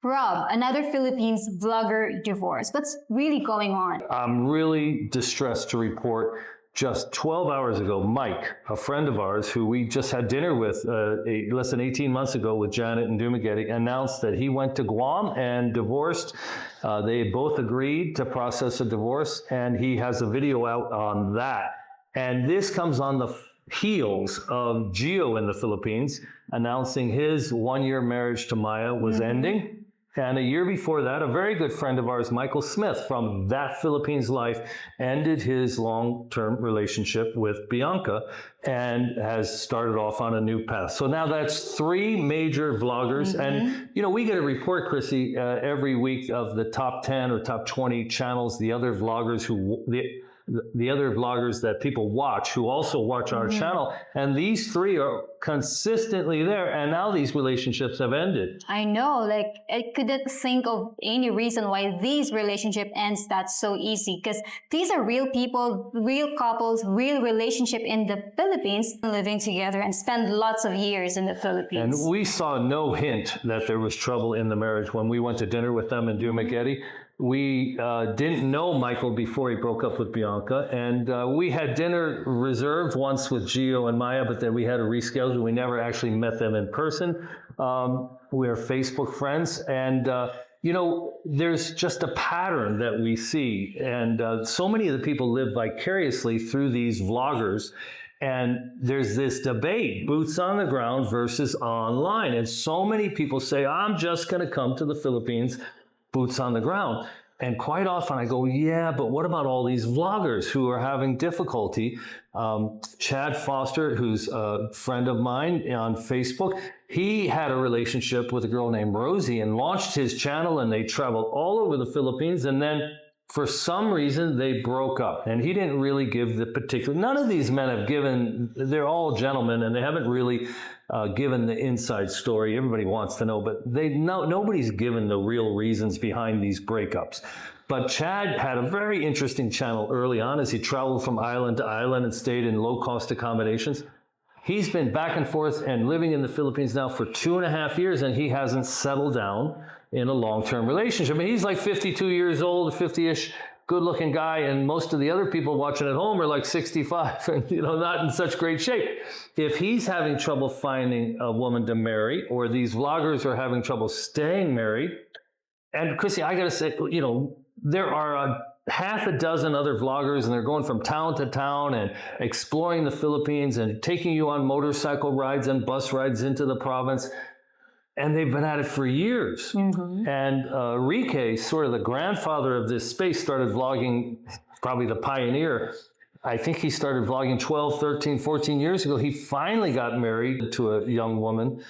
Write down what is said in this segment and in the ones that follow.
Rob, another Philippines vlogger divorced. What's really going on? I'm really distressed to report just 12 hours ago, Mike, a friend of ours who we just had dinner with less than 18 months ago with Janet and Dumagetti, announced that he went to Guam and divorced. They both agreed to process a divorce, and he has a video out on that. And this comes on the heels of Gio in the Philippines announcing his one-year marriage to Maya was ending. And a year before that, a very good friend of ours, Michael Smith from That Philippines Life, ended his long-term relationship with Bianca and has started off on a new path. So now that's three major vloggers. And, you know, we get a report, Chrissy, every week of the top 10 or top 20 channels, the other vloggers the other vloggers that people watch who also watch our channel, and these three are consistently there, and now these relationships have ended. I know, like I couldn't think of any reason why these relationship ends that so easy, because these are real people, real couples, real relationship in the Philippines, living together and spend lots of years in the Philippines. And we saw no hint that there was trouble in the marriage when we went to dinner with them in Dumagetti. We didn't know Michael before he broke up with Bianca, and we had dinner reserved once with Gio and Maya, but then we had to reschedule. We never actually met them in person. We're Facebook friends, and you know, there's just a pattern that we see, and so many of the people live vicariously through these vloggers. And there's this debate, boots on the ground versus online, and so many people say, I'm just going to come to the Philippines, boots on the ground. And quite often I go, yeah, but what about all these vloggers who are having difficulty? Chad Foster, who's a friend of mine on Facebook, he had a relationship with a girl named Rosie and launched his channel, and they traveled all over the Philippines, and then for some reason they broke up, and he didn't really give the particular, none of these men have given, they're all gentlemen, and they haven't really given the inside story. Everybody wants to know, but nobody's given the real reasons behind these breakups. But Chad had a very interesting channel early on as he traveled from island to island and stayed in low-cost accommodations. He's been back and forth and living in the Philippines now for 2.5 years, and he hasn't settled down in a long-term relationship. I mean, he's like 52 years old, 50-ish, good-looking guy, and most of the other people watching at home are like 65 and, you know, not in such great shape. If he's having trouble finding a woman to marry, or these vloggers are having trouble staying married, and Chrissy, I gotta say, you know, there are half a dozen other vloggers, and they're going from town to town and exploring the Philippines and taking you on motorcycle rides and bus rides into the province. And they've been at it for years. And Rike, sort of the grandfather of this space, started vlogging, probably the pioneer. I think he started vlogging 12, 13, 14 years ago. He finally got married to a young woman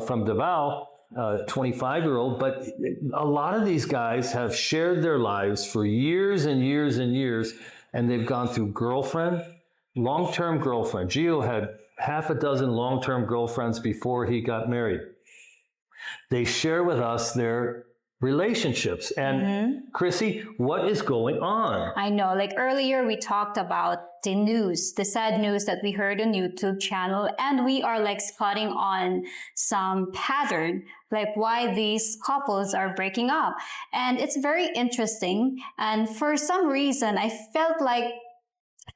from Davao, 25-year-old. But a lot of these guys have shared their lives for years and years and years, and they've gone through girlfriend, long-term girlfriend. Gio had half a dozen long-term girlfriends before he got married. They share with us their relationships. And Chrissy, what is going on? I know, like earlier we talked about the news, the sad news that we heard on YouTube channel, and we are like spotting on some pattern, like why these couples are breaking up. And it's very interesting. And for some reason, I felt like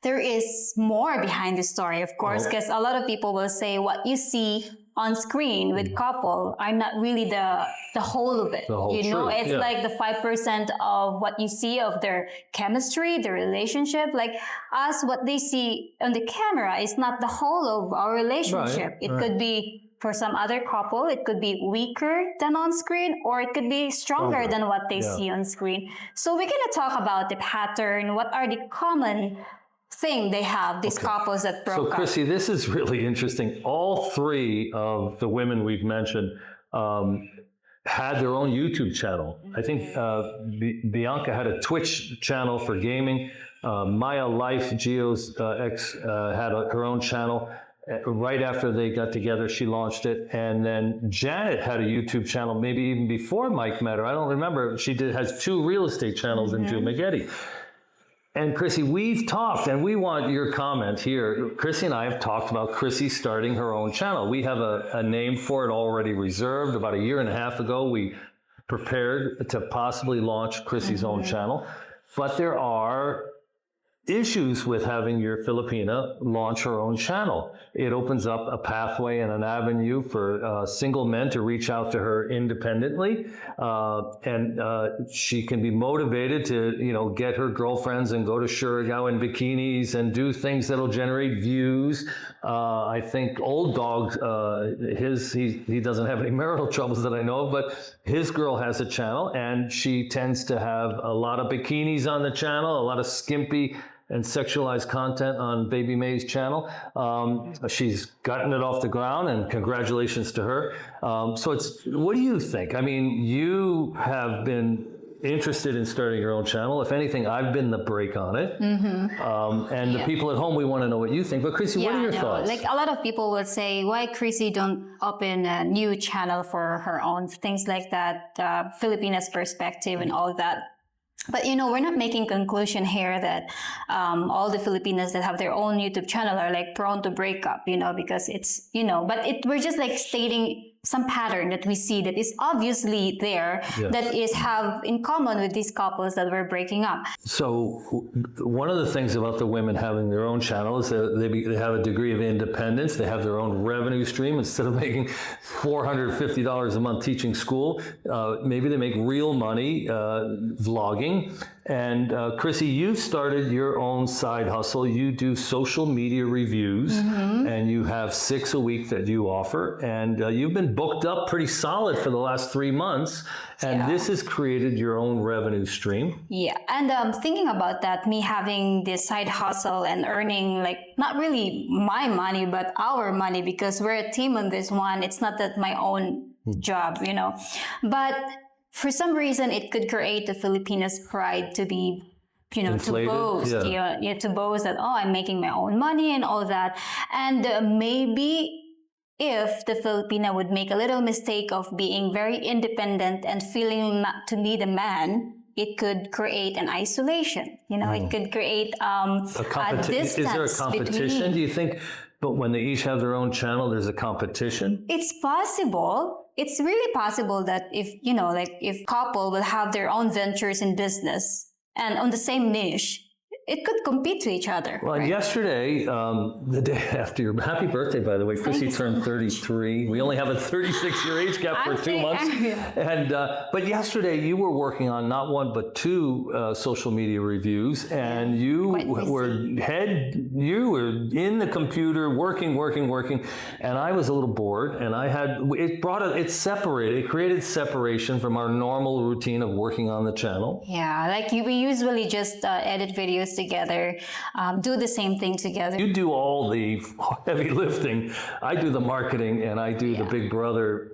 there is more behind the story, of course, because a lot of people will say what you see on screen with couple are not really the whole of it. You know, it's like the 5% of what you see of their chemistry, their relationship. Like us, what they see on the camera is not the whole of our relationship. It could be, for some other couple, it could be weaker than on screen, or it could be stronger than what they see on screen. So we're going to talk about the pattern. What are the common thing they have, these couples that broke up? So Chrissy, this is really interesting. All three of the women we've mentioned had their own YouTube channel. I think Bianca had a Twitch channel for gaming. Maya Life, Gio's ex, had her own channel. Right after they got together, she launched it. And then Janet had a YouTube channel, maybe even before Mike met her. I don't remember. She has 2 real estate channels in Dumagetti. And Chrissy, we've talked, and we want your comment here. Chrissy and I have talked about Chrissy starting her own channel. We have a name for it already reserved. About 1.5 years ago, we prepared to possibly launch Chrissy's own channel, but there are issues with having your Filipina launch her own channel. It opens up a pathway and an avenue for single men to reach out to her independently, and she can be motivated to, get her girlfriends and go to Surigao in bikinis and do things that'll generate views. I think Old Dog, he doesn't have any marital troubles that I know of, but his girl has a channel, and she tends to have a lot of bikinis on the channel, a lot of skimpy and sexualized content on Baby May's channel. She's gotten it off the ground, and congratulations to her. So what do you think? I mean, you have been interested in starting your own channel. If anything, I've been the brake on it. And the people at home, we want to know what you think. But Chrissy, what are your thoughts? Like a lot of people would say, why Chrissy don't open a new channel for her own, things like that, Filipina's perspective and all that. But, we're not making conclusion here that all the Filipinas that have their own YouTube channel are like prone to breakup, because it's, but we're just like stating some pattern that we see that is obviously there, that is have in common with these couples that were breaking up. So one of the things about the women having their own channel is that they have a degree of independence. They have their own revenue stream. Instead of making $450 a month teaching school, maybe they make real money vlogging. And Chrissy, you've started your own side hustle. You do social media reviews, and you have 6 a week that you offer. And you've been booked up pretty solid for the last 3 months. And this has created your own revenue stream. Yeah. And thinking about that, me having this side hustle and earning like not really my money, but our money, because we're a team on this one. It's not that my own job, But for some reason, it could create the Filipinas' pride to be, Inflated, to boast, to boast that, I'm making my own money and all that. And maybe if the Filipina would make a little mistake of being very independent and feeling not to need a man, it could create an isolation. It could create a distance. Is there a competition, do you think? But when they each have their own channel, there's a competition? It's possible. It's really possible that if couple will have their own ventures in business and on the same niche, it could compete to each other. Well, right? Yesterday, the day after your happy birthday, by the way, Chrissy turned 33. We only have a 36-year age gap for 2 months. And but yesterday, you were working on not one but 2 social media reviews, and you were in the computer working, and I was a little bored, and it created separation from our normal routine of working on the channel. Yeah, like we usually just edit videos together, do the same thing together. You do all the heavy lifting. I do the marketing, and I do the big brother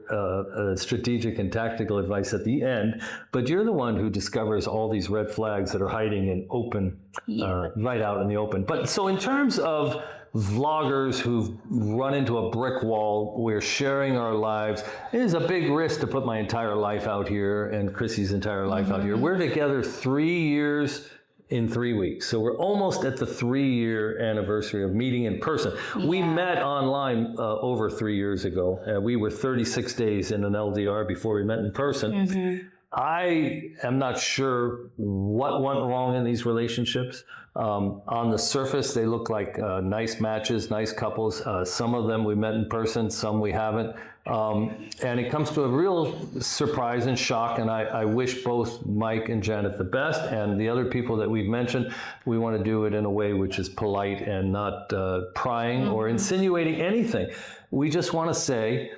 strategic and tactical advice at the end. But you're the one who discovers all these red flags that are hiding in open, right out in the open. But so in terms of vloggers who've run into a brick wall, we're sharing our lives. It is a big risk to put my entire life out here and Chrissy's entire life out here. We're together 3 years in 3 weeks. So we're almost at the 3-year anniversary of meeting in person. We met online over 3 years ago. We were 36 days in an LDR before we met in person. I am not sure what went wrong in these relationships. On the surface, they look like nice matches, nice couples. Some of them we met in person, some we haven't. And it comes to a real surprise and shock, and I wish both Mike and Janet the best, and the other people that we've mentioned, we want to do it in a way which is polite and not prying or insinuating anything. We just want to say,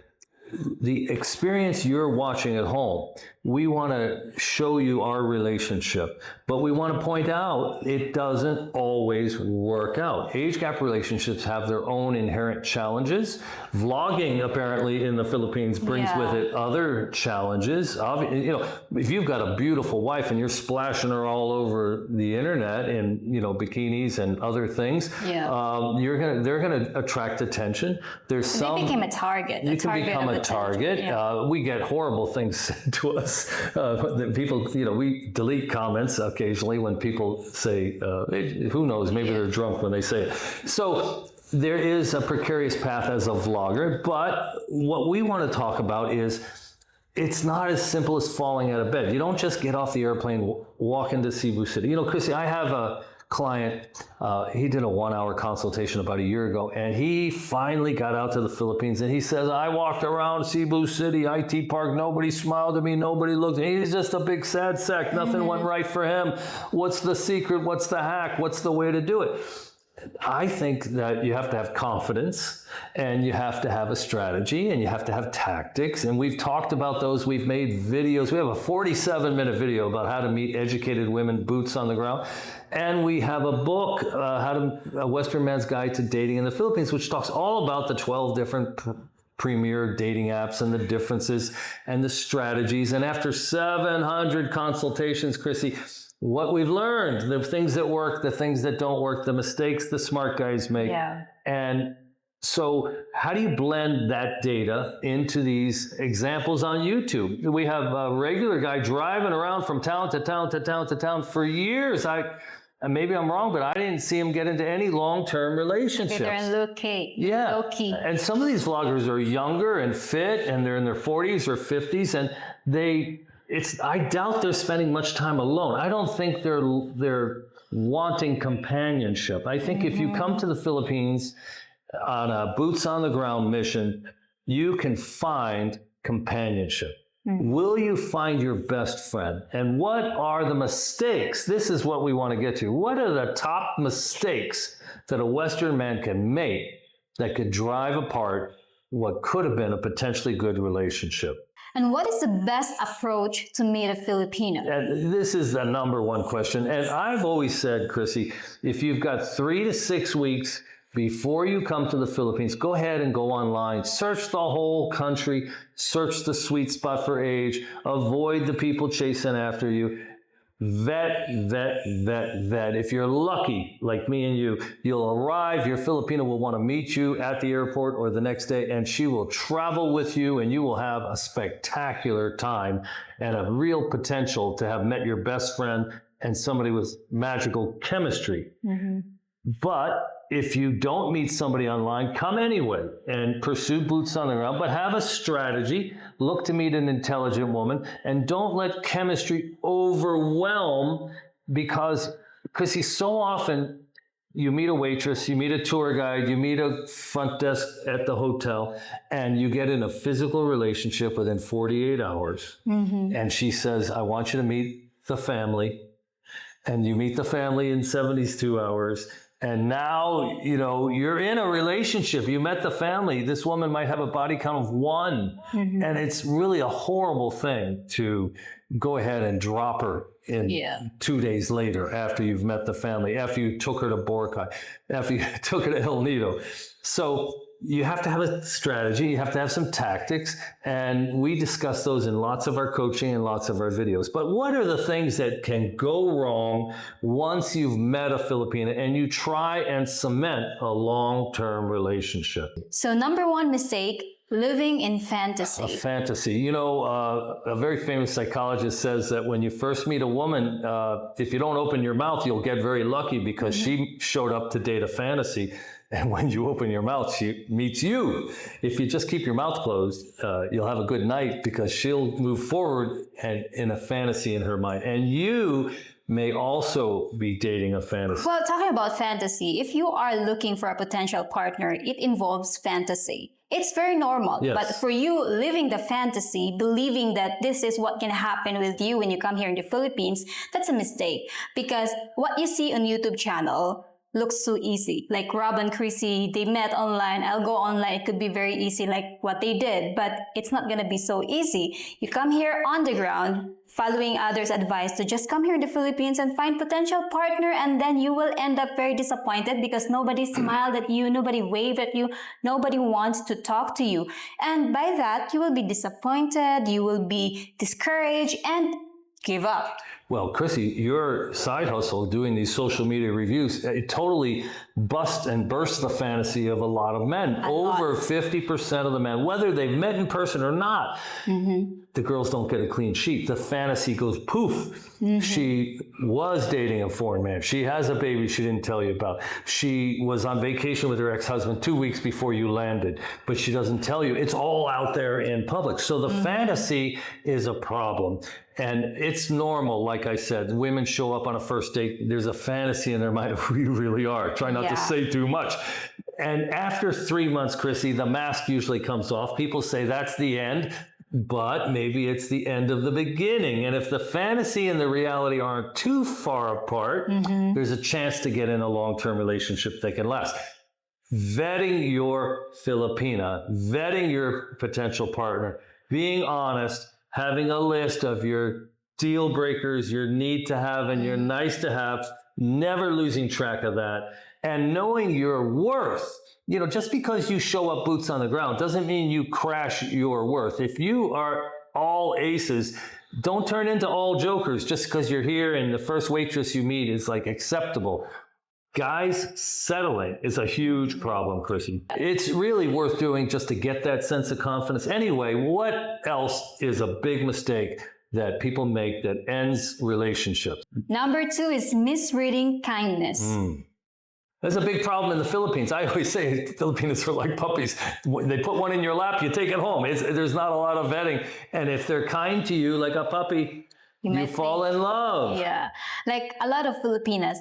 the experience you're watching at home, we want to show you our relationship, but we want to point out it doesn't always work out. Age gap relationships have their own inherent challenges. Vlogging, apparently, in the Philippines brings with it other challenges. If you've got a beautiful wife and you're splashing her all over the internet in bikinis and other things, they're gonna attract attention. They became a target. You can become a target. We get horrible things said to us. People, we delete comments occasionally when people say, who knows, maybe they're drunk when they say it. So there is a precarious path as a vlogger, but what we want to talk about is it's not as simple as falling out of bed. You don't just get off the airplane, walk into Cebu City. You know, Chrissy, I have a client, he did a 1-hour consultation about a year ago, and he finally got out to the Philippines, and he says, I walked around Cebu City, IT Park, nobody smiled at me, nobody looked at me. He's just a big sad sack. Nothing went right for him. What's the secret? What's the hack? What's the way to do it? I think that you have to have confidence, and you have to have a strategy, and you have to have tactics. And we've talked about those. We've made videos. We have a 47-minute video about how to meet educated women, boots on the ground. And we have a book, A Western Man's Guide to Dating in the Philippines, which talks all about the 12 different premier dating apps and the differences and the strategies. And after 700 consultations, Chrissy, what we've learned, the things that work, the things that don't work, the mistakes the smart guys make. Yeah. And so how do you blend that data into these examples on YouTube? We have a regular guy driving around from town to town to town to town for years. And maybe I'm wrong, but I didn't see him get into any long-term relationships. They're in low-key. Yeah. Low-key. And some of these vloggers are younger and fit, and they're in their 40s or 50s, and I doubt they're spending much time alone. I don't think they're wanting companionship. I think if you come to the Philippines on a boots on the ground mission, you can find companionship. Will you find your best friend? And what are the mistakes? This is what we want to get to. What are the top mistakes that a Western man can make that could drive apart what could have been a potentially good relationship? And what is the best approach to meet a Filipino? And this is the number one question. And I've always said, Chrissy, if you've got 3 to 6 weeks before you come to the Philippines, go ahead and go online, search the whole country, search the sweet spot for age, avoid the people chasing after you. Vet. If you're lucky, like me and you'll arrive, your Filipina will want to meet you at the airport or the next day, and she will travel with you, and you will have a spectacular time and a real potential to have met your best friend and somebody with magical chemistry. But if you don't meet somebody online, come anyway and pursue boots on the ground, but have a strategy, look to meet an intelligent woman, and don't let chemistry overwhelm because so often you meet a waitress, you meet a tour guide, you meet a front desk at the hotel, and you get in a physical relationship within 48 hours. And she says, I want you to meet the family. And you meet the family in 72 hours. And now, you're in a relationship. You met the family. This woman might have a body count of 1. And it's really a horrible thing to go ahead and drop her in 2 days later after you've met the family, after you took her to Boracay, after you took her to El Nido. So you have to have a strategy. You have to have some tactics. And we discuss those in lots of our coaching and lots of our videos. But what are the things that can go wrong once you've met a Filipina and you try and cement a long-term relationship? So number one mistake, living in fantasy. A fantasy. A very famous psychologist says that when you first meet a woman, if you don't open your mouth, you'll get very lucky because she showed up to date a fantasy. And when you open your mouth, she meets you. If you just keep your mouth closed, you'll have a good night because she'll move forward and in a fantasy in her mind. And you may also be dating a fantasy. Well, talking about fantasy, if you are looking for a potential partner, it involves fantasy. It's very normal. Yes. But for you living the fantasy, believing that this is what can happen with you when you come here in the Philippines, that's a mistake. Because what you see on YouTube channel looks so easy. Like Rob and Chrissy, they met online. I'll go online. It could be very easy like what they did, but it's not going to be so easy. You come here on the ground, following others' advice to just come here in the Philippines and find potential partner, and then you will end up very disappointed because nobody smiled at you, nobody waved at you, nobody wants to talk to you. And by that, you will be disappointed, you will be discouraged, and give up. Well, Chrissy, your side hustle doing these social media reviews, it totally bursts the fantasy of a lot of men. Over 50% of the men, whether they've met in person or not, the girls don't get a clean sheet. The fantasy goes poof. She was dating a foreign man. She has a baby she didn't tell you about. She was on vacation with her ex-husband 2 weeks before you landed, but she doesn't tell you. It's all out there in public. So the fantasy is a problem. And it's normal, like I said, women show up on a first date, there's a fantasy in their mind of who you really are. Try not to say too much. And after 3 months, Chrissy, the mask usually comes off. People say that's the end. But maybe it's the end of the beginning. And if the fantasy and the reality aren't too far apart, there's a chance to get in a long-term relationship that can last. Vetting your Filipina, vetting your potential partner, being honest, having a list of your deal breakers, your need to have and your nice to have, never losing track of that, and knowing your worth. You know, just because you show up boots on the ground doesn't mean you crash your worth. If you are all aces, don't turn into all jokers just because you're here and the first waitress you meet is like acceptable. Guys, settling is a huge problem, Chrissy. It's really worth doing just to get that sense of confidence. Anyway, what else is a big mistake that people make that ends relationships? Number 2 is misreading kindness. That's a big problem in the Philippines. I always say Filipinos are like puppies. They put one in your lap, you take it home. There's not a lot of vetting. And if they're kind to you like a puppy, you fall in love. Yeah. Like a lot of Filipinas,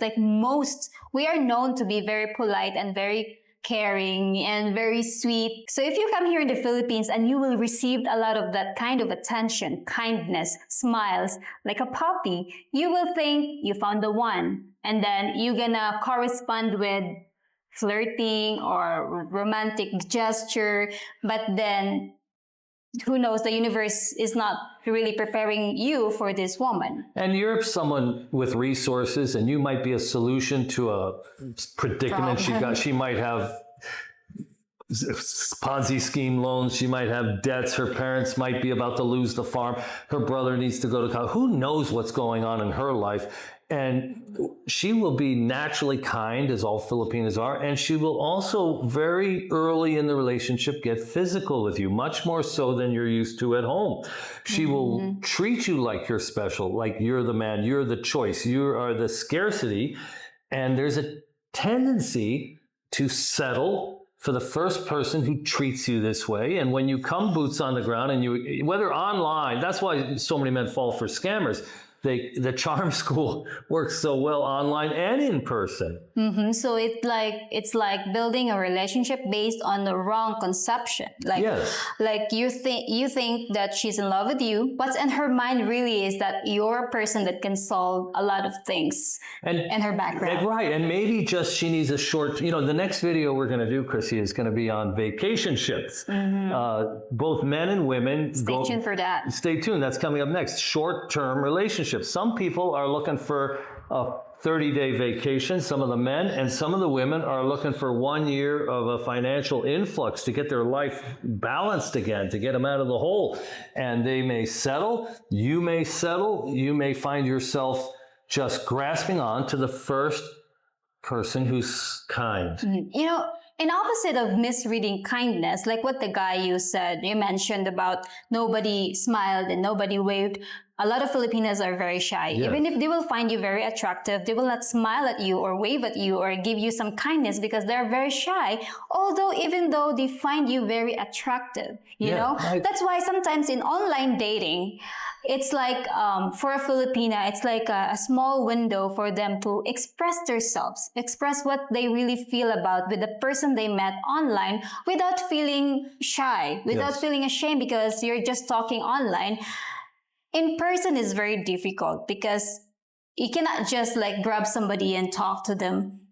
we are known to be very polite and very caring and very sweet. So if you come here in the Philippines and you will receive a lot of that kind of attention, kindness, smiles, like a puppy, you will think you found the one. And then you're gonna correspond with flirting or romantic gesture. But then who knows, the universe is not really preparing you for this woman. And you're someone with resources and you might be a solution to a predicament she got. She might have Ponzi scheme loans. She might have debts. Her parents might be about to lose the farm. Her brother needs to go to college. Who knows what's going on in her life? And she will be naturally kind, as all Filipinas are, and she will also very early in the relationship get physical with you, much more so than you're used to at home. She will treat you like you're special, like you're the man, you're the choice, you are the scarcity, and there's a tendency to settle for the first person who treats you this way. And when you come boots on the ground, and whether online, that's why so many men fall for scammers. The charm school works so well online and in person. So it's like building a relationship based on the wrong conception. Like, like you think that she's in love with you. What's in her mind really is that you're a person that can solve a lot of things in her background. Right, and maybe just she needs a short, the next video we're going to do, Chrissy, is going to be on vacation ships. Both men and women. Stay tuned for that. Stay tuned, that's coming up next. Short-term relationships. Some people are looking for a 30-day vacation, some of the men, and some of the women are looking for 1 year of a financial influx to get their life balanced again, to get them out of the hole. And they may settle, you may find yourself just grasping on to the first person who's kind. In opposite of misreading kindness, like what the guy you mentioned about nobody smiled and nobody waved, a lot of Filipinas are very shy. Yeah. Even if they will find you very attractive, they will not smile at you or wave at you or give you some kindness because they're very shy. Even though they find you very attractive, you know? That's why sometimes in online dating, it's like, for a Filipina, it's like a small window for them to express themselves, express what they really feel about with the person they met online without feeling shy, without feeling ashamed because you're just talking online. In person is very difficult because you cannot just like grab somebody and talk to them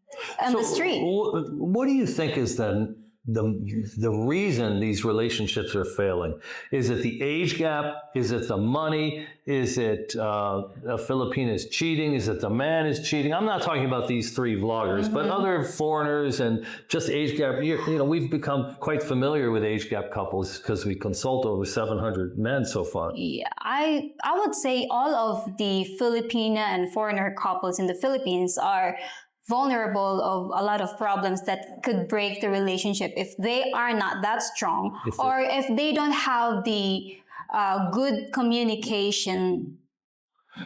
on the street. What do you think is then the reason these relationships are failing? Is it the age gap? Is it the money? Is it a Filipina is cheating? Is it the man is cheating? I'm not talking about these three vloggers, but other foreigners and just age gap. We've become quite familiar with age gap couples because we consult over 700 men so far. Yeah, I would say all of the Filipina and foreigner couples in the Philippines are vulnerable of a lot of problems that could break the relationship if they are not that strong or if they don't have the good communication.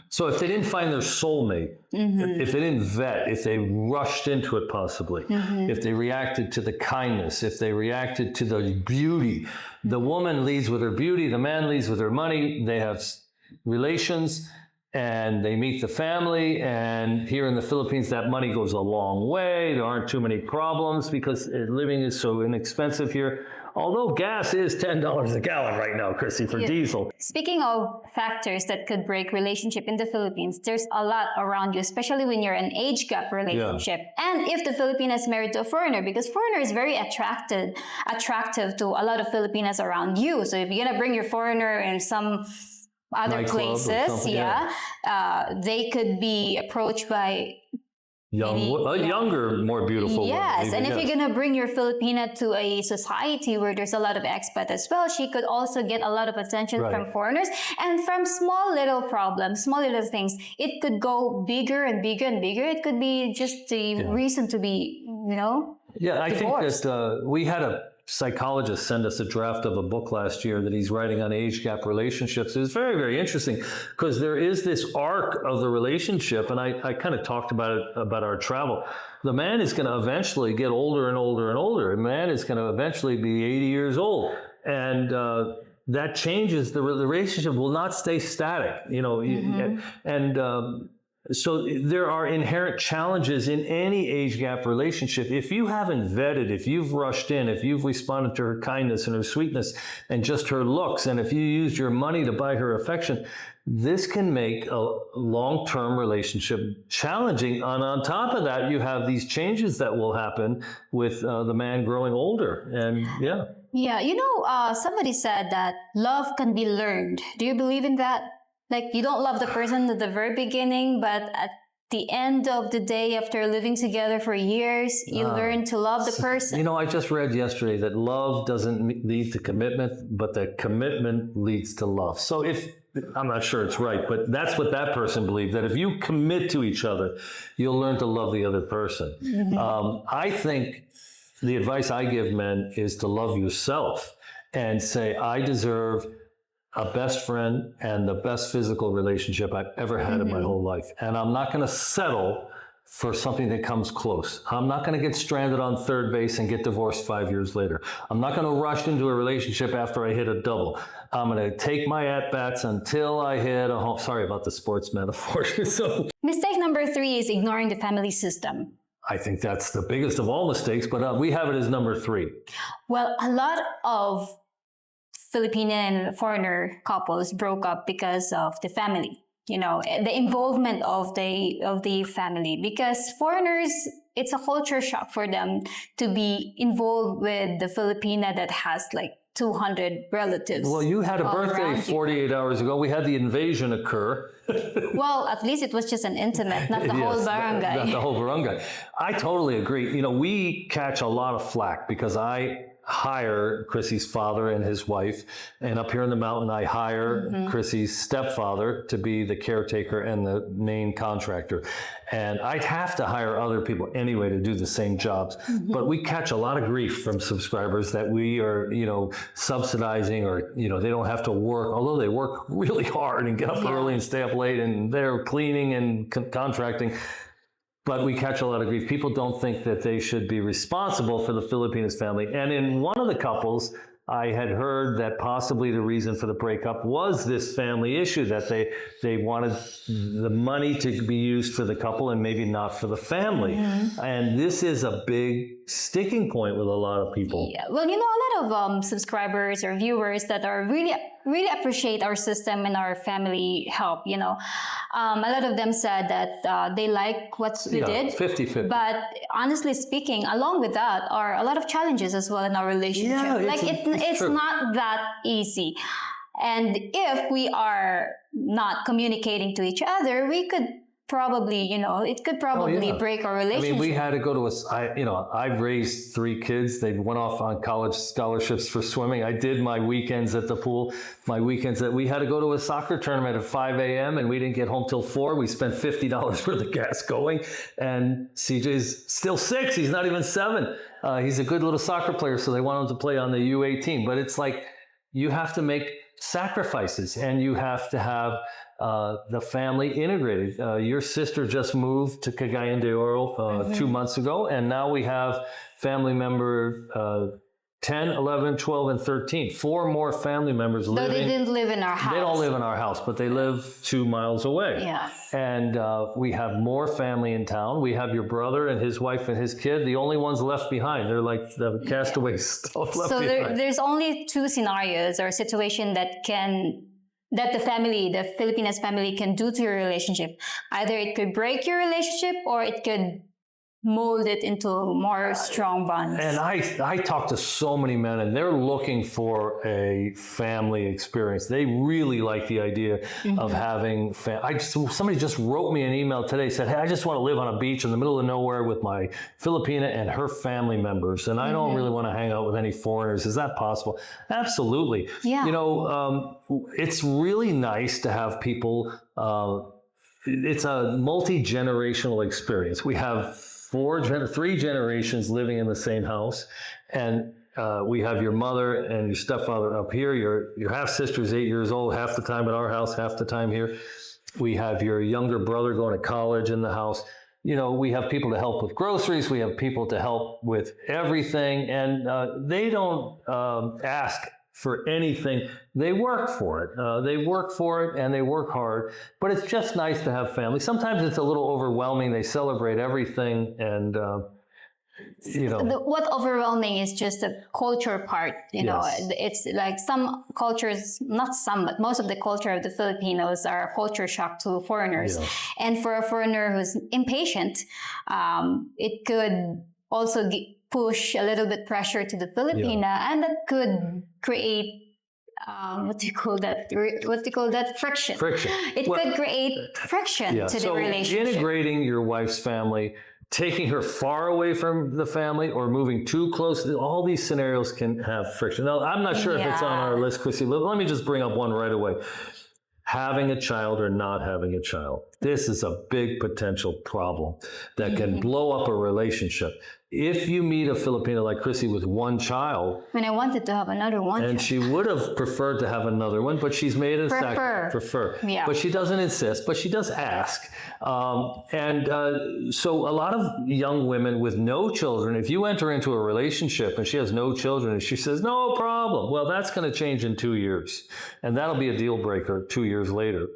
So if they didn't find their soulmate, if they didn't vet, if they rushed into it possibly, if they reacted to the kindness, if they reacted to the beauty, the woman leads with her beauty, the man leads with her money, they have relations and they meet the family. And here in the Philippines, that money goes a long way. There aren't too many problems because living is so inexpensive here. Although gas is $10 a gallon right now, Chrissy, for diesel. Speaking of factors that could break relationship in the Philippines, there's a lot around you, especially when you're in an age gap relationship. And if the Filipina is married to a foreigner, because foreigner is very attractive to a lot of Filipinas around you. So if you're gonna bring your foreigner in some other places, they could be approached by younger, more beautiful women. Yes, and if you're going to bring your Filipina to a society where there's a lot of expat as well, she could also get a lot of attention from foreigners and from small little problems, small little things. It could go bigger and bigger and bigger. It could be just the reason to be, I divorced. think that we had a psychologist send us a draft of a book last year that he's writing on age gap relationships. It was very, very interesting because there is this arc of the relationship, and I kind of talked about it, about our travel. The man is going to eventually get older and older and older. The man is going to eventually be 80 years old. And that changes. The relationship will not stay static, so there are inherent challenges in any age gap relationship. If you haven't vetted, if you've rushed in, if you've responded to her kindness and her sweetness and just her looks, and if you used your money to buy her affection, this can make a long-term relationship challenging. And on top of that, you have these changes that will happen with the man growing older. And somebody said that love can be learned. Do you believe in that? Like, you don't love the person at the very beginning, but at the end of the day, after living together for years, you learn to love the person. I just read yesterday that love doesn't lead to commitment, but that commitment leads to love. So I'm not sure it's right, but that's what that person believed, that if you commit to each other, you'll learn to love the other person. I think the advice I give men is to love yourself and say, I deserve a best friend and the best physical relationship I've ever had in my whole life. And I'm not going to settle for something that comes close. I'm not going to get stranded on third base and get divorced 5 years later. I'm not going to rush into a relationship after I hit a double. I'm going to take my at-bats until I hit a home. Sorry about the sports metaphor. Mistake number 3 is ignoring the family system. I think that's the biggest of all mistakes, but we have it as number 3. Well, a lot of Filipino and foreigner couples broke up because of the family, the involvement of the family. Because foreigners, it's a culture shock for them to be involved with the Filipina that has like 200 relatives. Well, you had a birthday 48 hours ago. We had the invasion occur. Well, at least it was just an intimate, not the whole barangay. Not the whole barangay. I totally agree. We catch a lot of flack because I hire Chrissy's father and his wife, and up here in the mountain I hire Chrissy's stepfather to be the caretaker and the main contractor, and I'd have to hire other people anyway to do the same jobs. But we catch a lot of grief from subscribers that we are subsidizing, or they don't have to work, although they work really hard and get up early and stay up late, and they're cleaning and contracting. But we catch a lot of grief. People don't think that they should be responsible for the Filipinas family. And in one of the couples, I had heard that possibly the reason for the breakup was this family issue, that they wanted the money to be used for the couple and maybe not for the family. And this is a big sticking point with a lot of people. Yeah. Well, a lot of subscribers or viewers that are really appreciate our system and our family help, a lot of them said that they like what we did. 50-50. But honestly speaking, along with that are a lot of challenges as well in our relationship. It's not that easy. And if we are not communicating to each other, we could probably, it could probably break our relationship. I mean, we had to go to I've raised 3 kids. They went off on college scholarships for swimming. I did my weekends at the pool. We had to go to a soccer tournament at 5 a.m. and we didn't get home till 4. We spent $50 for the gas going. And CJ's still 6. He's not even 7. He's a good little soccer player, so they want him to play on the U18. But it's like, you have to make sacrifices, and you have to have the family integrated. Your sister just moved to Cagayan de Oro 2 months ago, and now we have family member 10, 11, 12, and 13. 4 more family members Though living. they didn't live in our house. They don't live in our house, but they live 2 miles away. Yeah. And we have more family in town. We have your brother and his wife and his kid. The only ones left behind. They're like the castaways still left So behind. there's only 2 scenarios or situation that the family, the Filipinas family, can do to your relationship. Either it could break your relationship, or it could mold it into more strong bonds. And I talk to so many men, and they're looking for a family experience. They really like the idea of having somebody just wrote me an email today, said, hey, I just want to live on a beach in the middle of nowhere with my Filipina and her family members, and I don't really want to hang out with any foreigners. Is that possible? Absolutely. Yeah. You know, it's really nice to have people. It's a multi-generational experience. We have 3 generations living in the same house, and we have your mother and your stepfather up here. Your half sister's 8 years old, half the time at our house, half the time here. We have your younger brother going to college in the house. You know, we have people to help with groceries. We have people to help with everything, and they don't ask for anything. They work for it. They work for it, and they work hard. But it's just nice to have family. Sometimes it's a little overwhelming. They celebrate everything, and you know. What overwhelming is just the culture part. You know, it's like some cultures, not some, but most of the culture of the Filipinos are culture shock to foreigners. Yeah. And for a foreigner who's impatient, it could also push a little bit pressure to the Filipina, and that could create what do you call that? Friction. It could create friction to the relationship. Integrating your wife's family, taking her far away from the family, or moving too close, all these scenarios can have friction. Now, I'm not sure if it's on our list, Chrissy, but let me just bring up one right away. Having a child or not having a child. This is a big potential problem that can blow up a relationship. If you meet a Filipina like Chrissy with 1 child, I wanted to have another one. and she would have preferred to have another one, but she's made a prefer. Yeah. But she doesn't insist, but she does ask. So a lot of young women with no children, if you enter into a relationship and she has no children and she says, no problem, well, that's going to change in 2 years. And that'll be a deal breaker 2 years later.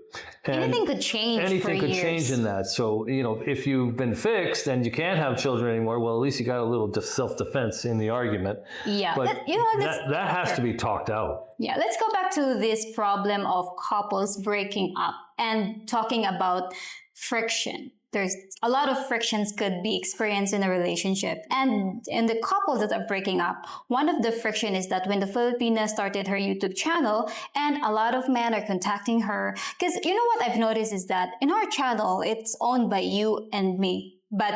And anything could change anything for could years. change in that. So, you know, if you've been fixed and you can't have children anymore, well, at least you got a little self-defense in the argument. Yeah. But that has to be talked out. Yeah, let's go back to this problem of couples breaking up and talking about friction. There's a lot of frictions could be experienced in a relationship. And in the couples that are breaking up, one of the friction is that when the Filipina started her YouTube channel and a lot of men are contacting her, because you know what I've noticed is that in our channel, it's owned by you and me, but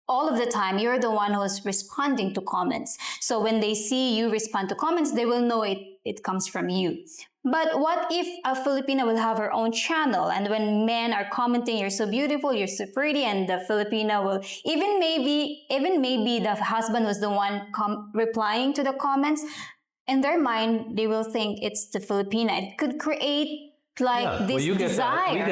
all of the time, you're the one who's responding to comments. So when they see you respond to comments, they will know it comes from you. But what if a Filipina will have her own channel, and when men are commenting, you're so beautiful, you're so pretty, and the Filipina will, even maybe the husband was the one replying to the comments, in their mind, they will think it's the Filipina. It could create this desire.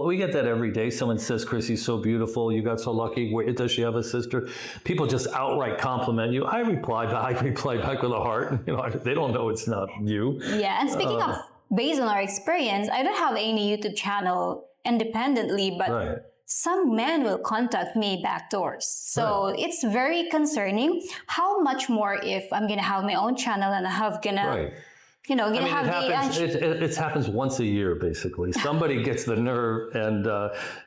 We get that every day. Someone says, Chrissy's so beautiful. You got so lucky. Does she have a sister? People just outright compliment you. I reply back with a heart. You know, they don't know it's not you. Yeah, and speaking of, based on our experience, I don't have any YouTube channel independently, but some men will contact me backdoors. So it's very concerning. How much more if I'm going to have my own channel and I'm going to... You know, it happens once a year, basically. Somebody gets the nerve, and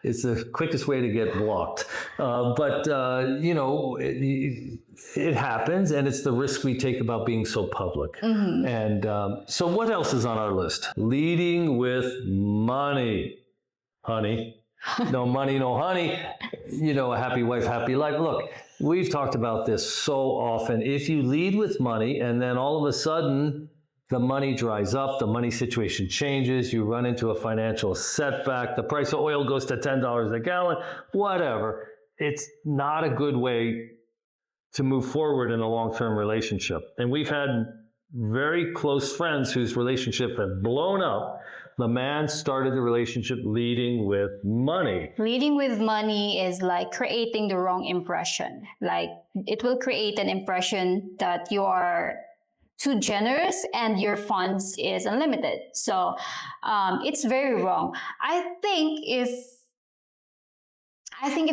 it's the quickest way to get blocked. You know, it happens, and it's the risk we take about being so public. And so what else is on our list? Leading with money, honey. No money, no honey. You know, a happy wife, happy life. Look, we've talked about this so often. If you lead with money, and then all of a sudden, the money dries up, the money situation changes, you run into a financial setback, the price of oil goes to $10 a gallon, whatever. It's not a good way to move forward in a long-term relationship. And we've had very close friends whose relationship had blown up. The man started the relationship leading with money. Leading with money is like creating the wrong impression. Like it will create an impression that you are too generous and your funds is unlimited. So it's very wrong. I think if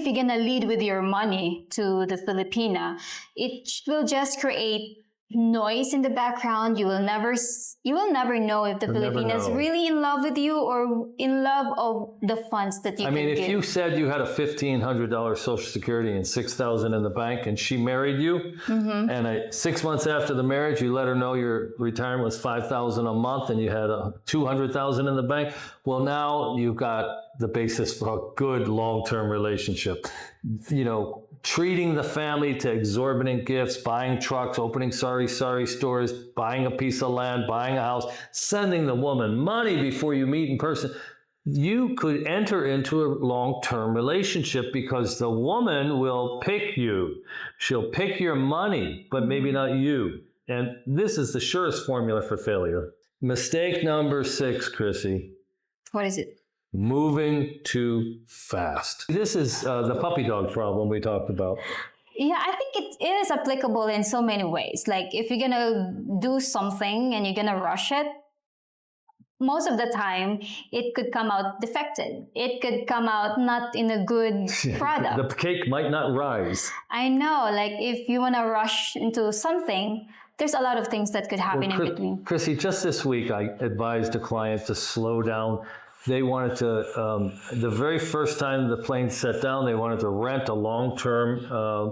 you're gonna lead with your money to the Filipina, it will just create noise in the background. You will never know if the Filipina is really in love with you or in love of the funds that you I mean, can if give. you said you had a $1,500 Social Security and $6,000 in the bank, and she married you, and 6 months after the marriage, you let her know your retirement was $5,000 a month, and you had $200,000 in the bank. Well, now you've got the basis for a good long-term relationship. You know, treating the family to exorbitant gifts, buying trucks, opening sorry stores, buying a piece of land, buying a house, sending the woman money before you meet in person. You could enter into a long-term relationship because the woman will pick you. She'll pick your money, but maybe not you. And this is the surest formula for failure. Mistake number 6, Chrissy. What is it? Moving too fast. This is the puppy dog problem we talked about. Yeah, I think it is applicable in so many ways. Like if you're gonna do something and you're gonna rush it, most of the time it could come out defective. It could come out not in a good product. The cake might not rise. I know, like if you wanna rush into something, there's a lot of things that could happen in between. Chrissy, just this week I advised a client to slow down. They wanted to, the very first time the plane set down, they wanted to rent a long-term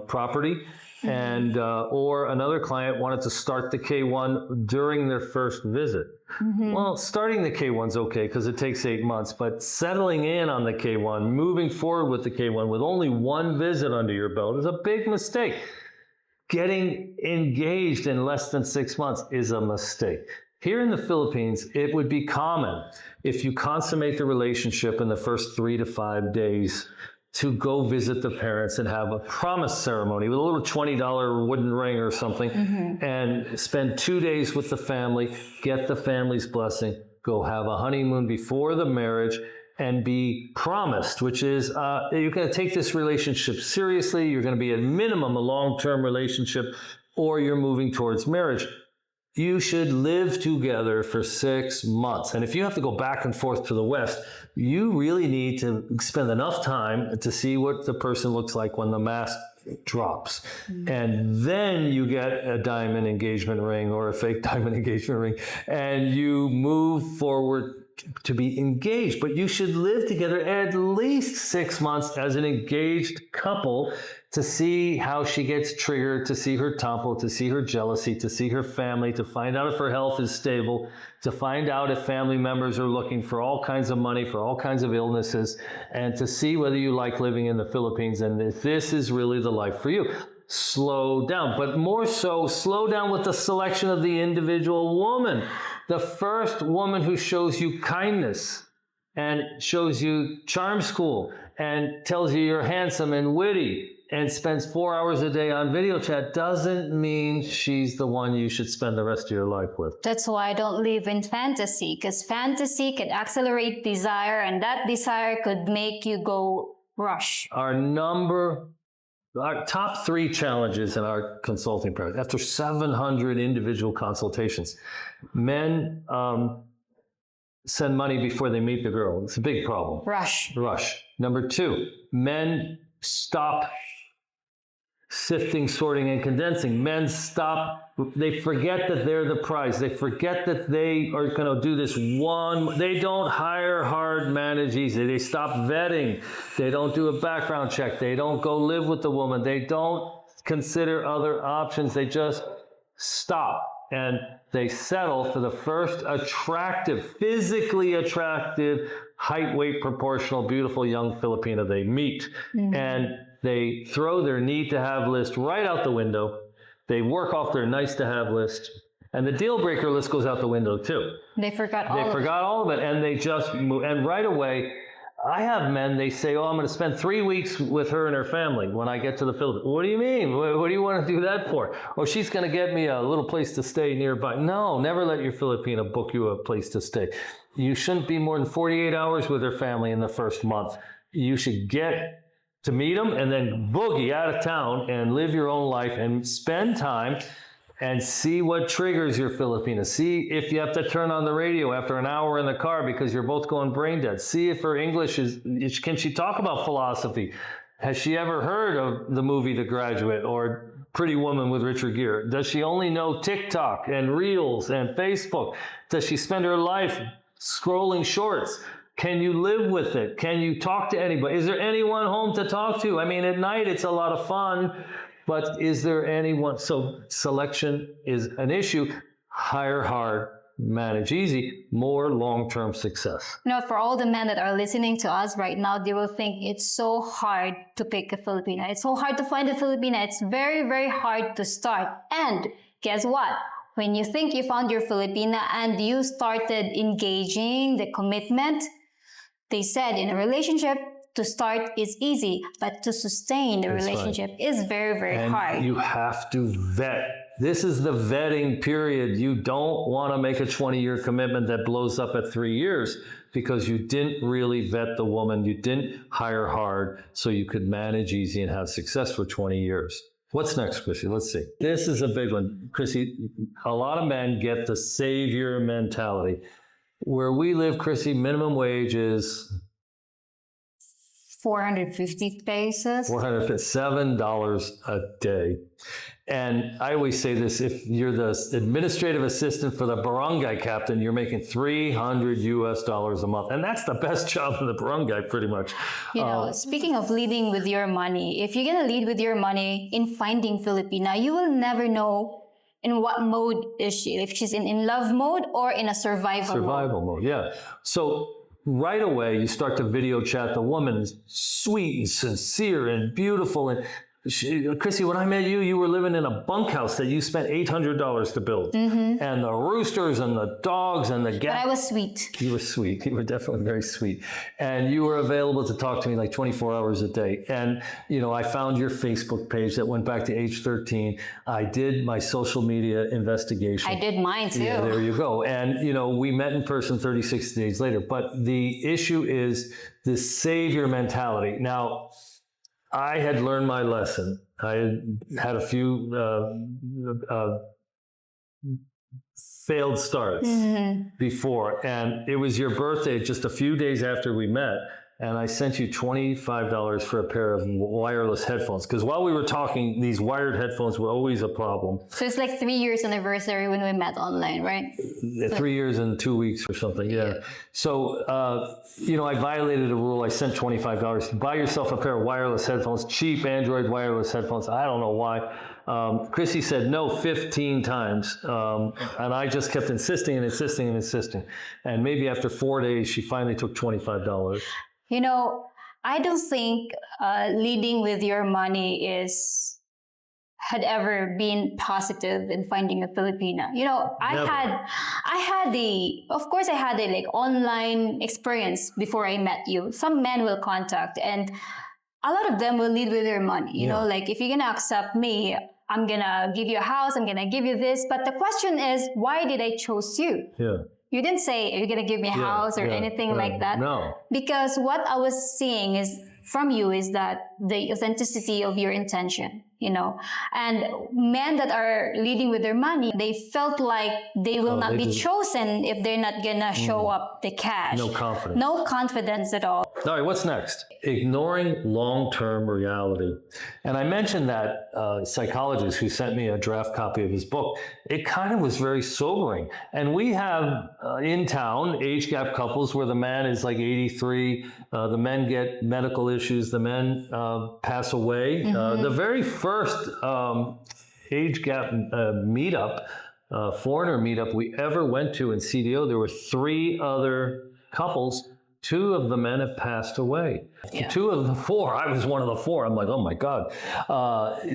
property. And, or another client wanted to start the K1 during their first visit. Well, starting the K1's okay because it takes 8 months, but settling in on the K1, moving forward with the K1 with only one visit under your belt is a big mistake. Getting engaged in less than 6 months is a mistake. Here in the Philippines, it would be common if you consummate the relationship in the first 3 to 5 days to go visit the parents and have a promise ceremony with a little $20 wooden ring or something and spend 2 days with the family, get the family's blessing, go have a honeymoon before the marriage and be promised, which is you're going to take this relationship seriously, you're going to be at minimum a long-term relationship, or you're moving towards marriage. You should live together for 6 months. And if you have to go back and forth to the West, you really need to spend enough time to see what the person looks like when the mask drops. And then you get a diamond engagement ring or a fake diamond engagement ring, and you move forward to be engaged. But you should live together at least 6 months as an engaged couple to see how she gets triggered, to see her temple, to see her jealousy, to see her family, to find out if her health is stable, to find out if family members are looking for all kinds of money, for all kinds of illnesses, and to see whether you like living in the Philippines and if this is really the life for you. Slow down, but more so, slow down with the selection of the individual woman. The first woman who shows you kindness and shows you charm school and tells you you're handsome and witty and spends 4 hours a day on video chat doesn't mean she's the one you should spend the rest of your life with. That's why I don't live in fantasy, because fantasy could accelerate desire, and that desire could make you go rush. Our top 3 challenges in our consulting practice, after 700 individual consultations, men send money before they meet the girl. It's a big problem. Rush. Number 2, men stop sifting, sorting, and condensing. Men stop, they forget that they're the prize. They forget that they are going to do this one. They don't hire hard, manage easy. They stop vetting. They don't do a background check. They don't go live with the woman. They don't consider other options. They just stop. And they settle for the first attractive, physically attractive, height, weight, proportional, beautiful young Filipina they meet. And they throw their need to have list right out the window. They work off their nice to have list. And the deal breaker list goes out the window too. They forgot all of it. And they just move. And right away, I have men, they say, oh, I'm going to spend 3 weeks with her and her family when I get to the Philippines. What do you mean? What do you want to do that for? Oh, she's going to get me a little place to stay nearby. No, never let your Filipina book you a place to stay. You shouldn't be more than 48 hours with her family in the first month. You should get to meet them and then boogie out of town and live your own life and spend time and see what triggers your Filipina. See if you have to turn on the radio after an hour in the car because you're both going brain dead. See if her English can she talk about philosophy? Has she ever heard of the movie The Graduate or Pretty Woman with Richard Gere? Does she only know TikTok and Reels and Facebook? Does she spend her life scrolling shorts? Can you live with it? Can you talk to anybody? Is there anyone home to talk to? I mean, at night it's a lot of fun. But is there anyone? So selection is an issue. Hire hard, manage easy, more long-term success. For all the men that are listening to us right now, they will think it's so hard to pick a Filipina. It's so hard to find a Filipina. It's very, very hard to start. And guess what? When you think you found your Filipina and you started engaging the commitment, they said in a relationship, to start is easy, but to sustain the relationship is very, very hard. You have to vet. This is the vetting period. You don't want to make a 20-year commitment that blows up at 3 years because you didn't really vet the woman. You didn't hire hard so you could manage easy and have success for 20 years. What's next, Chrissy? Let's see. This is a big one. Chrissy, a lot of men get the savior mentality. Where we live, Chrissy, minimum wage is 450 pesos. $7 a day. And I always say this, if you're the administrative assistant for the barangay captain, you're making $300 a month. And that's the best job in the barangay, pretty much. Speaking of leading with your money, if you're going to lead with your money in finding Filipina, you will never know in what mode is she. If she's in love mode or in a survival mode. Yeah. So right away, you start to video chat. The woman is sweet and sincere and beautiful. And Chrissy, when I met you, you were living in a bunkhouse that you spent $800 to build. Mm-hmm. And the roosters and the dogs and the But I was sweet. You were sweet. You were definitely very sweet. And you were available to talk to me like 24 hours a day. And, I found your Facebook page that went back to age 13. I did my social media investigation. I did mine too. Yeah, there you go. And, we met in person 36 days later. But the issue is the savior mentality. Now, I had learned my lesson. I had a few failed starts before, and it was your birthday just a few days after we met, and I sent you $25 for a pair of wireless headphones. Because while we were talking, these wired headphones were always a problem. So it's like 3 years anniversary when we met online, right? 3 years and 2 weeks or something, yeah. So, I violated a rule. I sent $25. Buy yourself a pair of wireless headphones, cheap Android wireless headphones. I don't know why. Chrissy said no 15 times. And I just kept insisting and insisting and insisting. And maybe after 4 days, she finally took $25. I don't think leading with your money had ever been positive in finding a Filipina. I had the online experience before I met you. Some men will contact and a lot of them will lead with their money. If you're gonna accept me, I'm gonna give you a house, I'm gonna give you this. But the question is, why did I choose you? Yeah. You didn't say, are you gonna give me a house or anything like that? No. Because what I was seeing from you is that the authenticity of your intention, and men that are leading with their money, they felt like they will not be chosen if they're not gonna show up the cash. No confidence. No confidence at all. All right, what's next? Ignoring long-term reality. And I mentioned that psychologist who sent me a draft copy of his book. It kind of was very sobering. And we have in town age gap couples where the man is like 83, the men get medical issues, the men pass away. The very first age gap meetup, foreigner meetup we ever went to in CDO, there were 3 other couples 2 of the men have passed away. Yeah. 2 of the 4, I was one of the 4. I'm like, oh my God.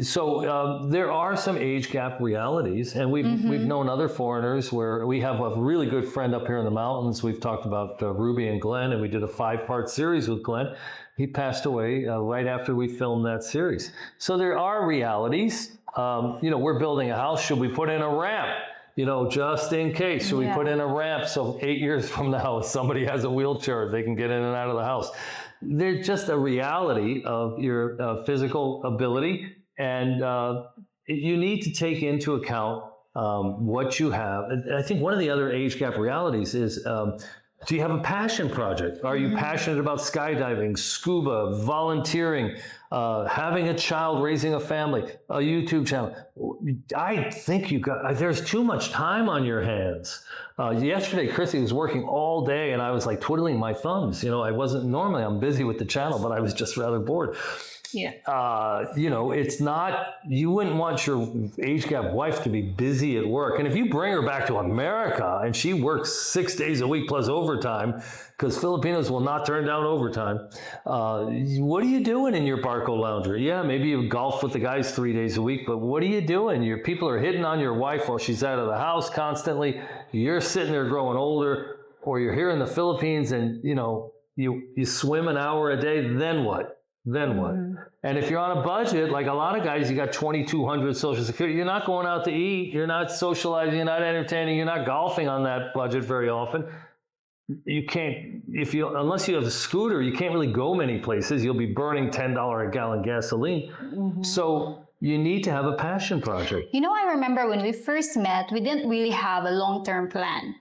So there are some age gap realities, and we've known other foreigners where we have a really good friend up here in the mountains. We've talked about Ruby and Glenn, and we did a 5-part series with Glenn. He passed away right after we filmed that series. So there are realities. We're building a house. Should we put in a ramp? Just in case. Should we put in a ramp so 8 years from now, if somebody has a wheelchair, they can get in and out of the house? They're just a reality of your physical ability. And you need to take into account what you have. I think one of the other age gap realities is, do you have a passion project? Are you passionate about skydiving, scuba, volunteering, having a child, raising a family, a YouTube channel? I think there's too much time on your hands. Yesterday, Chrissy was working all day and I was like twiddling my thumbs. Normally I'm busy with the channel, but I was just rather bored. Yeah. It's not, you wouldn't want your age gap wife to be busy at work. And if you bring her back to America and she works 6 days a week plus overtime, because Filipinos will not turn down overtime, what are you doing in your Barco lounger? Yeah, maybe you golf with the guys 3 days a week, but what are you doing? Your people are hitting on your wife while she's out of the house constantly. You're sitting there growing older, or you're here in the Philippines and, you swim an hour a day, then what? Then what? And if you're on a budget, like a lot of guys, you got 2,200 Social Security. You're not going out to eat. You're not socializing. You're not entertaining. You're not golfing on that budget very often. You can't, unless you have a scooter, you can't really go many places. You'll be burning $10 a gallon gasoline. So you need to have a passion project. I remember when we first met, we didn't really have a long-term plan,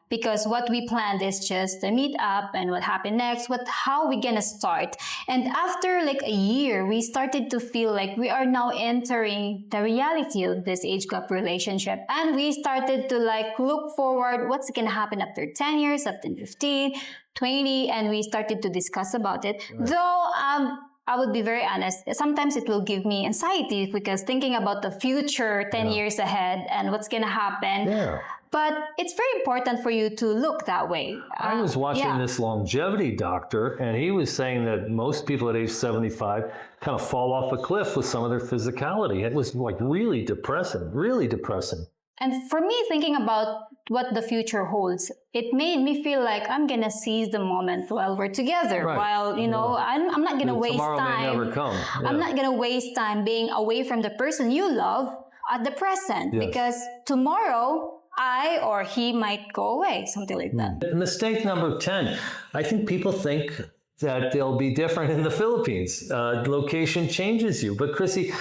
because what we planned is just to meet up and what happened next, how we gonna start. And after like a year, we started to feel like we are now entering the reality of this age gap relationship. And we started to look forward, what's gonna happen after 10 years, after 15, 20, and we started to discuss about it. Right. Though, I would be very honest, sometimes it will give me anxiety because thinking about the future 10 years ahead and what's going to happen. Yeah. But it's very important for you to look that way. I was watching this longevity doctor, and he was saying that most people at age 75 kind of fall off a cliff with some of their physicality. It was really depressing, really depressing. And for me, thinking about what the future holds, it made me feel like I'm going to seize the moment while we're together. Right. While, I'm not going to waste time. Tomorrow may never come. Yeah. I'm not going to waste time being away from the person you love at the present. Yes. Because tomorrow, I or he might go away, something like that. Mistake number 10. I think people think that they'll be different in the Philippines. Location changes you. But Chrissy,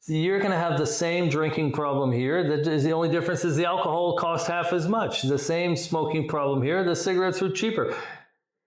you're going to have the same drinking problem here. The only difference is the alcohol costs half as much. The same smoking problem here. The cigarettes are cheaper.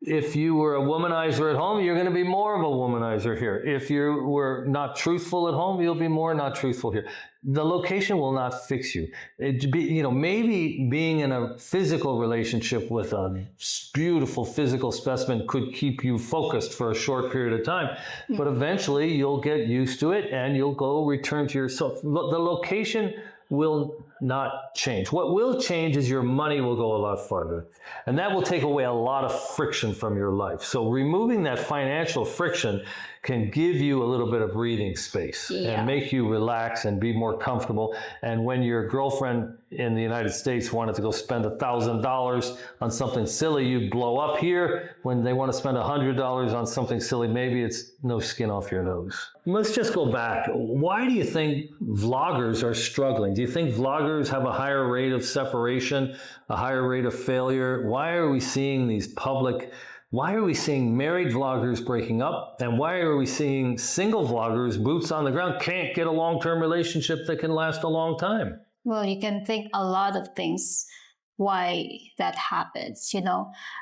If you were a womanizer at home, you're going to be more of a womanizer here. If you were not truthful at home, you'll be more not truthful here. The location will not fix you. Maybe being in a physical relationship with a beautiful physical specimen could keep you focused for a short period of time, but eventually you'll get used to it and you'll go return to yourself. The location will not change. What will change is your money will go a lot farther, and that will take away a lot of friction from your life. So removing that financial friction can give you a little bit of breathing space and make you relax and be more comfortable. And when your girlfriend in the United States wanted to go spend $1,000 on something silly, you blow up here. When they want to spend $100 on something silly, maybe it's no skin off your nose. Let's just go back. Why do you think vloggers are struggling? Do you think vloggers have a higher rate of separation, a higher rate of failure? Why are we seeing why are we seeing married vloggers breaking up? And why are we seeing single vloggers, boots on the ground, can't get a long-term relationship that can last a long time? Well, you can think a lot of things why that happens,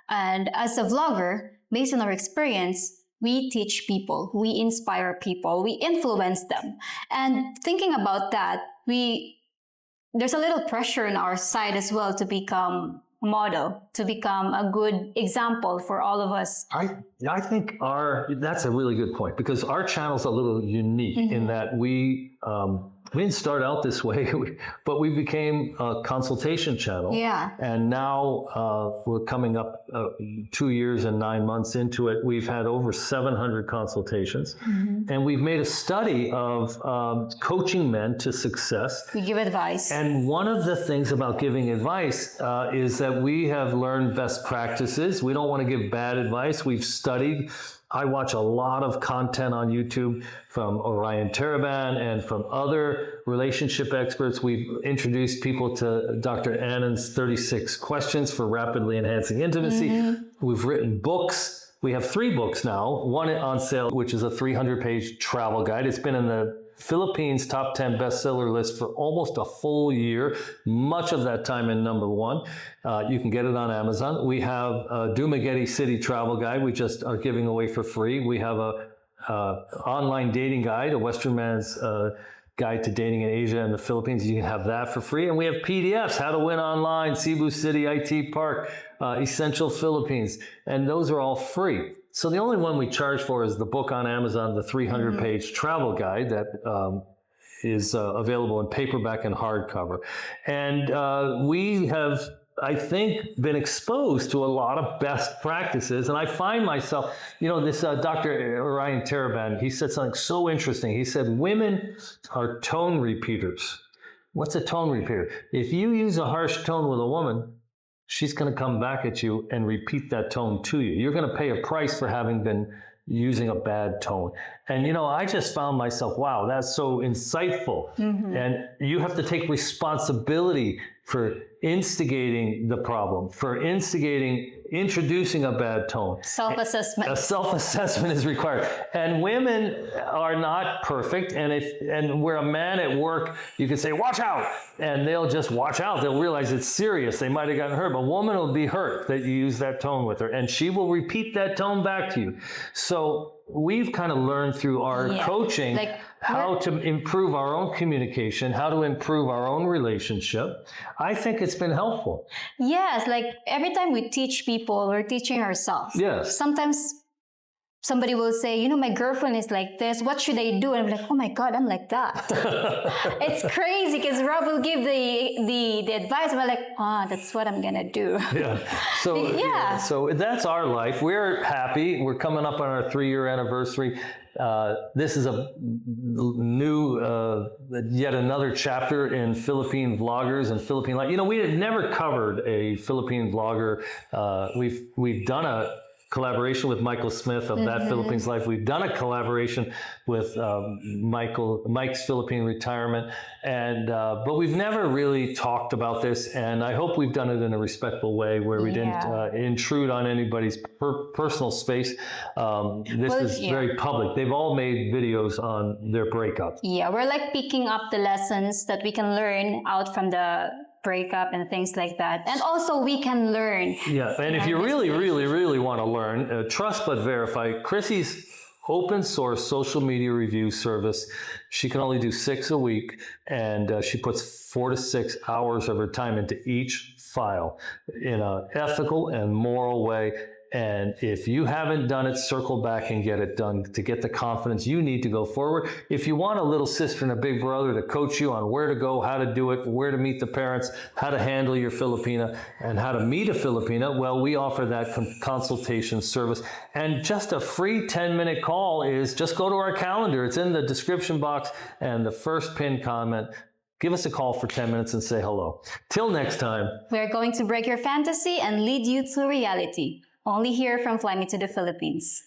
And as a vlogger, based on our experience, we teach people, we inspire people, we influence them. And thinking about that, there's a little pressure on our side as well to become model, to become a good example for all of us. I think that's a really good point, because our channel's a little unique in that we we didn't start out this way, but we became a consultation channel. Yeah. And now we're coming up 2 years and 9 months into it. We've had over 700 consultations. And we've made a study of coaching men to success. We give advice. And one of the things about giving advice is that we have learned best practices. We don't want to give bad advice. We've studied. I watch a lot of content on YouTube from Orion Taraban and from other relationship experts. We've introduced people to Dr. Annan's 36 questions for rapidly enhancing intimacy. We've written books. We have 3 books now, one on sale, which is a 300-page travel guide. It's been in the Philippines top 10 bestseller list for almost a full year, much of that time in #1. You can get it on Amazon. We have a Dumaguete City travel guide we just are giving away for free. We have a online dating guide, a Western man's guide to dating in Asia and the Philippines. You can have that for free. And we have PDFs, How to Win Online, Cebu City, IT Park, Essential Philippines. And those are all free. So the only one we charge for is the book on Amazon, the 300-page travel guide that is available in paperback and hardcover. And we have, I think, been exposed to a lot of best practices. And I find myself, this Dr. Orion Taraban, he said something so interesting. He said, women are tone repeaters. What's a tone repeater? If you use a harsh tone with a woman, she's going to come back at you and repeat that tone to you. You're going to pay a price for having been using a bad tone. And, I just found myself, wow, that's so insightful. And you have to take responsibility for instigating the problem, for introducing a bad tone. Self-assessment. A self-assessment is required. And women are not perfect. And where a man at work, you can say, watch out. And they'll just watch out. They'll realize it's serious. They might have gotten hurt. But a woman will be hurt that you use that tone with her. And she will repeat that tone back to you. So we've kind of learned through our coaching how to improve our own communication, how to improve our own relationship. I think it's been helpful. Yes, every time we teach people, we're teaching ourselves. Yes. Sometimes somebody will say, my girlfriend is like this. What should I do? And I'm like, oh my God, I'm like that. It's crazy because Rob will give the advice. And we're like, that's what I'm going to do. Yeah. So that's our life. We're happy. We're coming up on our 3-year anniversary. This is a new, yet another chapter in Philippine vloggers and Philippine life. We had never covered a Philippine vlogger. We've done a collaboration with Michael Smith of That Philippines Life. We've done a collaboration with Mike's Philippine Retirement, but we've never really talked about this. And I hope we've done it in a respectful way where we didn't intrude on anybody's personal space. This is very public. They've all made videos on their breakup. Yeah, we're picking up the lessons that we can learn out from the breakup and things like that. And also we can learn. Yeah, and if you really, really, really want to learn, Trust But Verify, Chrissy's open source social media review service, she can only do 6 a week, and she puts 4 to 6 hours of her time into each file in an ethical and moral way. And if you haven't done it, circle back and get it done to get the confidence you need to go forward. If you want a little sister and a big brother to coach you on where to go, how to do it, where to meet the parents, how to handle your Filipina, and how to meet a Filipina, well, we offer that consultation service. And just a free 10-minute call is just go to our calendar. It's in the description box and the first pinned comment. Give us a call for 10 minutes and say hello. Till next time. We're going to break your fantasy and lead you to reality. Only here from Fly Me to the Philippines.